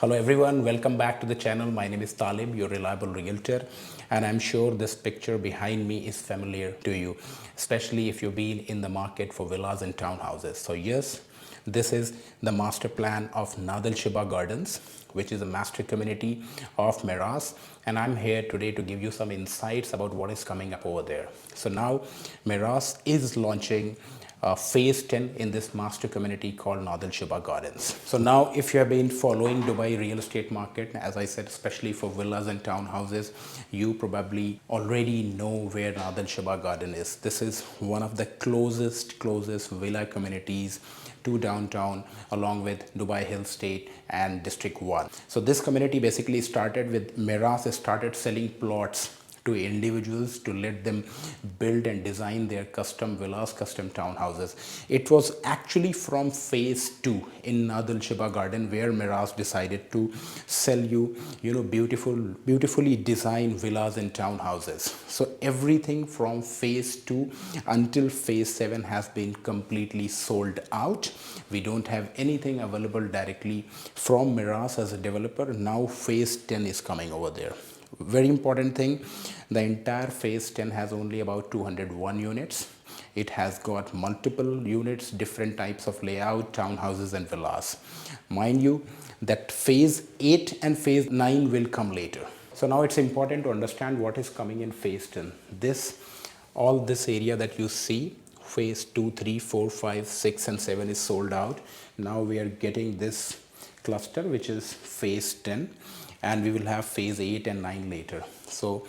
Hello everyone, welcome back to the channel. My name is Talib, your reliable realtor, and I'm sure this picture behind me is familiar to you, especially if you've been in the market for villas and townhouses. So yes, this is the master plan of Nad Al Sheba Gardens, which is a master community of Meraas, and I'm here today to give you some insights about what is coming up over there. So now Meraas is launching phase 10 in this master community called Nad Al Sheba Gardens. So now if you have been following Dubai real estate market, as I said, especially for villas and townhouses, you probably already know where Nad Al Sheba Garden is. This is one of the closest villa communities to downtown, along with Dubai Hill State and District 1. So this community basically started with Meraas started selling plots to individuals to let them build and design their custom villas, custom townhouses. It was actually from phase 2 in Nad Al Sheba Garden where Meraas decided to sell you, beautifully designed villas and townhouses. So everything from phase 2 until phase 7 has been completely sold out. We don't have anything available directly from Meraas as a developer. Now phase 10 is coming over there. Very important thing, the entire phase 10 has only about 201 units. It has got multiple units, different types of layout, townhouses and villas. Mind you that phase 8 and phase 9 will come later. So now it's important to understand what is coming in phase 10. All this area that you see, phase 2, 3, 4, 5, 6 and 7 is sold out. Now we are getting this cluster which is phase 10. And we will have phase 8 and 9 later. So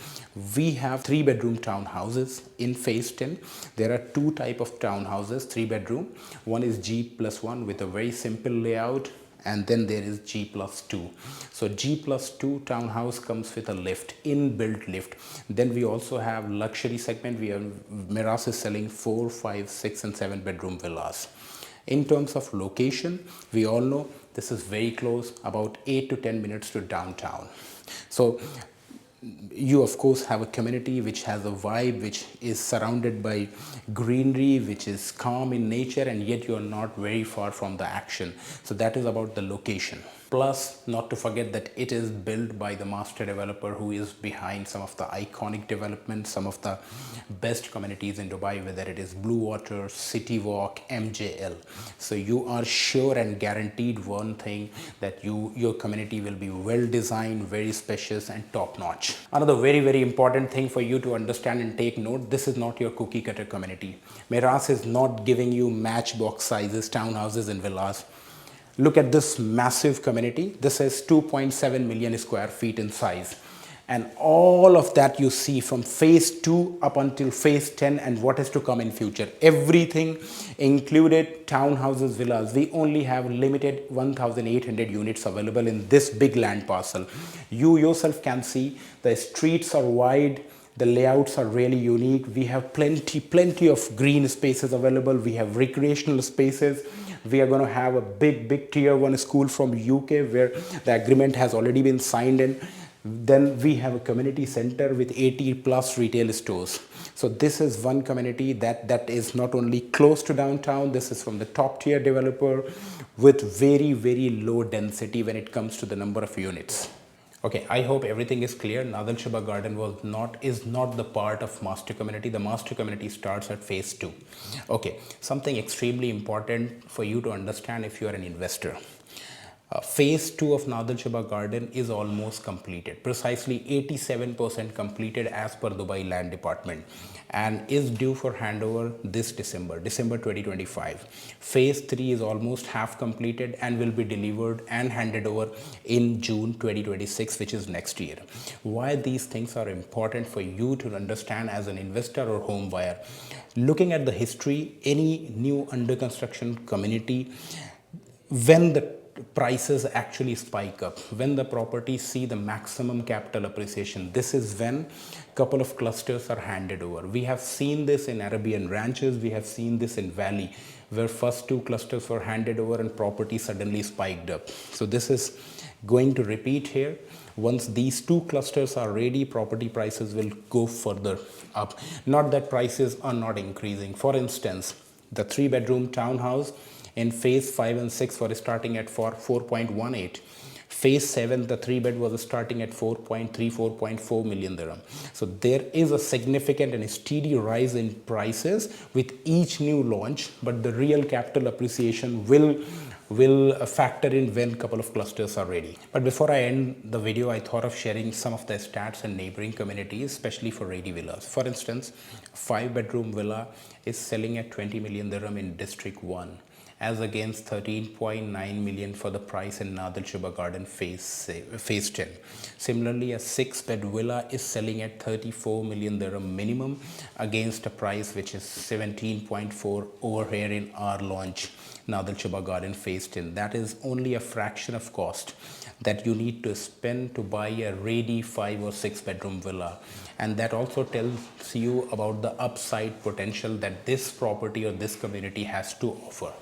we have 3-bedroom townhouses in phase 10. There are 2 types of townhouses, 3-bedroom. One is G+1 with a very simple layout, and then there is G+2. So G+2 townhouse comes with a lift, inbuilt lift. Then we also have luxury segment. Meraas is selling 4, 5, 6 and 7-bedroom villas. In terms of location, we all know this is very close, about 8 to 10 minutes to downtown. So you of course have a community which has a vibe, which is surrounded by greenery, which is calm in nature, and yet you are not very far from the action. So that is about the location. Plus, not to forget that it is built by the master developer who is behind some of the iconic developments, some of the best communities in Dubai, whether it is Blue Water, City Walk, MJL. So you are sure and guaranteed one thing, that your community will be well designed, very spacious and top notch. Another very important thing for you to understand and take note, this is not your cookie cutter community. Meraas is not giving you matchbox sizes, townhouses and villas. Look at this massive community. This is 2.7 million square feet in size. And all of that you see from phase 2 up until phase 10 and what is to come in future. Everything included townhouses, villas. We only have limited 1,800 units available in this big land parcel. You yourself can see the streets are wide. The layouts are really unique. We have plenty of green spaces available. We have recreational spaces. We are going to have a big tier 1 school from UK where the agreement has already been signed in. Then we have a community center with 80 plus retail stores. So this is one community that is not only close to downtown, this is from the top tier developer with very low density when it comes to the number of units. Okay, I hope everything is clear. Nad Al Sheba Garden is not the part of master community. The master community starts at phase 2. Okay, something extremely important for you to understand if you are an investor. Phase 2 of Nad Al Sheba Garden is almost completed, precisely 87% completed as per Dubai Land Department, and is due for handover this December 2025. Phase 3 is almost half completed and will be delivered and handed over in June 2026, which is next year. Why these things are important for you to understand as an investor or home buyer? Looking at the history, any new under construction community, when the prices actually spike up, when the properties see the maximum capital appreciation, this is when couple of clusters are handed over. We have seen this in Arabian ranches, we have seen this in Valley, where first 2 clusters were handed over and property suddenly spiked up. So this is going to repeat here. Once these 2 clusters are ready, property prices will go further up. Not that prices are not increasing. For instance, the 3-bedroom townhouse in phase 5 and 6 were starting at 4.18. Phase 7, the 3-bed was starting at 4.4 million dirham. So there is a significant and steady rise in prices with each new launch, but the real capital appreciation will factor in when couple of clusters are ready. But before I end the video, I thought of sharing some of the stats in neighboring communities, especially for ready villas. For instance, 5-bedroom villa is selling at 20 million dirham in District 1, as against 13.9 million for the price in Nad Al Sheba Garden phase 10. Similarly, a 6-bed villa is selling at 34 million dirham minimum against a price which is 17.4 over here in our launch Nad Al Sheba Garden phase 10. That is only a fraction of cost that you need to spend to buy a ready 5 or 6-bedroom villa. And that also tells you about the upside potential that this property or this community has to offer.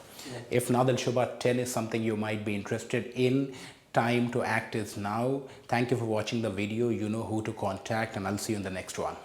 If Nad Al Sheba 10 is something you might be interested in, time to act is now. Thank you for watching the video. You know who to contact, and I'll see you in the next one.